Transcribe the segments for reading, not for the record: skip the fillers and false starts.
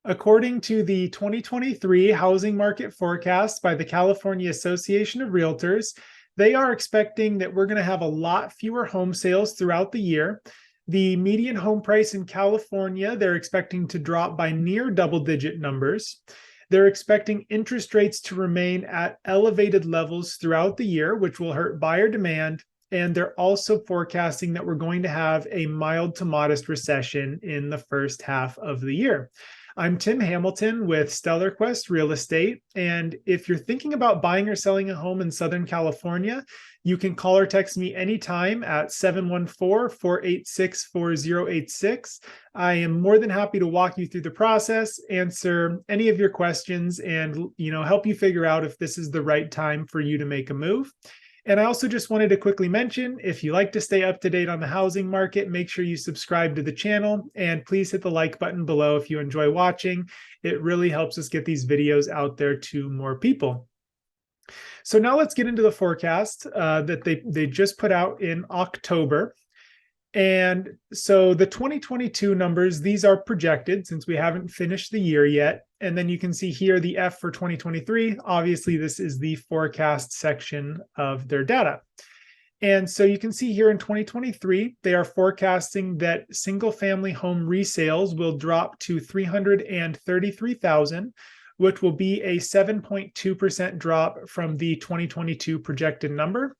According to the 2023 housing market forecast by the California Association of Realtors, they are expecting that we're going to have a lot fewer home sales throughout the year. The median home price in California, they're expecting to drop by near double-digit numbers. They're expecting interest rates to remain at elevated levels throughout the year, which will hurt buyer demand. And they're also forecasting that we're going to have a mild to modest recession in the first half of the year. I'm Tim Hamilton with StellarQuest Real Estate. And if you're thinking about buying or selling a home in Southern California, you can call or text me anytime at 714-486-4086. I am more than happy to walk you through the process, answer any of your questions, and help you figure out if this is the right time for you to make a move. And I also just wanted to quickly mention, if you like to stay up to date on the housing market, make sure you subscribe to the channel and please hit the like button below if you enjoy watching. It really helps us get these videos out there to more people. So now let's get into the forecast that they just put out in October. And so the 2022 numbers, these are projected since we haven't finished the year yet. And then you can see here the F for 2023. Obviously, this is the forecast section of their data. And so you can see here in 2023, they are forecasting that single family home resales will drop to 333,000, which will be a 7.2% drop from the 2022 projected number.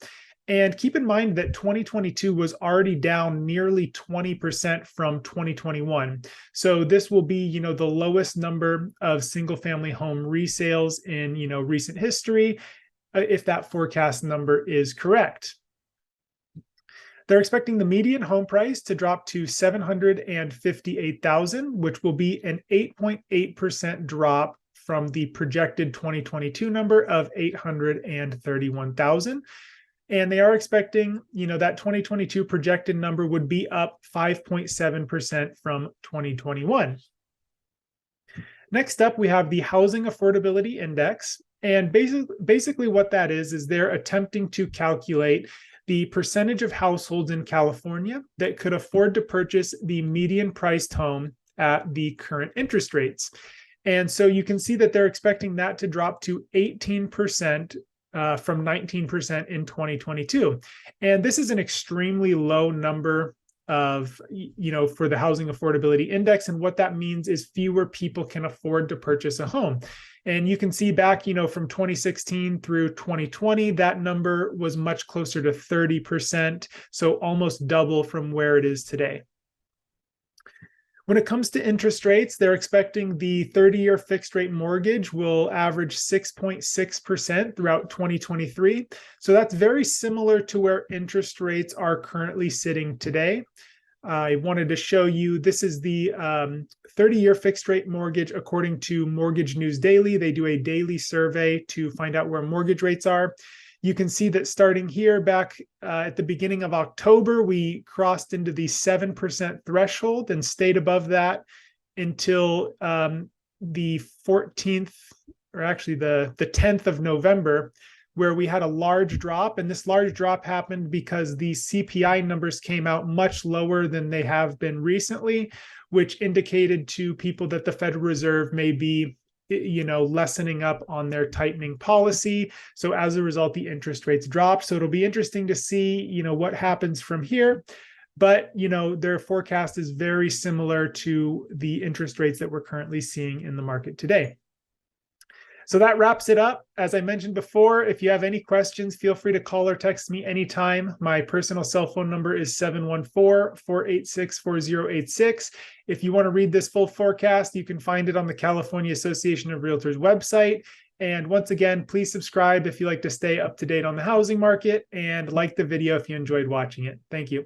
And keep in mind that 2022 was already down nearly 20% from 2021. So this will be, the lowest number of single family home resales in, recent history, if that forecast number is correct. They're expecting the median home price to drop to $758,000, which will be an 8.8% drop from the projected 2022 number of $831,000. And they are expecting, that 2022 projected number would be up 5.7% from 2021. Next up, we have the Housing Affordability Index. And basically what that is they're attempting to calculate the percentage of households in California that could afford to purchase the median priced home at the current interest rates. And so you can see that they're expecting that to drop to 18% from 19% in 2022. And this is an extremely low number of, for the Housing Affordability Index. And what that means is fewer people can afford to purchase a home. And you can see back, from 2016 through 2020, that number was much closer to 30%. So almost double from where it is today. When it comes to interest rates, they're expecting the 30-year fixed rate mortgage will average 6.6% throughout 2023. So that's very similar to where interest rates are currently sitting today. I wanted to show you, this is the 30-year fixed rate mortgage according to Mortgage News Daily. They do a daily survey to find out where mortgage rates are. You can see that starting here back at the beginning of October, we crossed into the 7% threshold and stayed above that until the 14th, or actually the 10th of November, where we had a large drop. And this large drop happened because the CPI numbers came out much lower than they have been recently, which indicated to people that the Federal Reserve may be lessening up on their tightening policy. So as a result, the interest rates dropped. So it'll be interesting to see, what happens from here. But, their forecast is very similar to the interest rates that we're currently seeing in the market today. So that wraps it up. As I mentioned before, if you have any questions, feel free to call or text me anytime. My personal cell phone number is 714-486-4086. If you want to read this full forecast, you can find it on the California Association of Realtors website. And once again, please subscribe if you like to stay up to date on the housing market, and like the video if you enjoyed watching it. Thank you.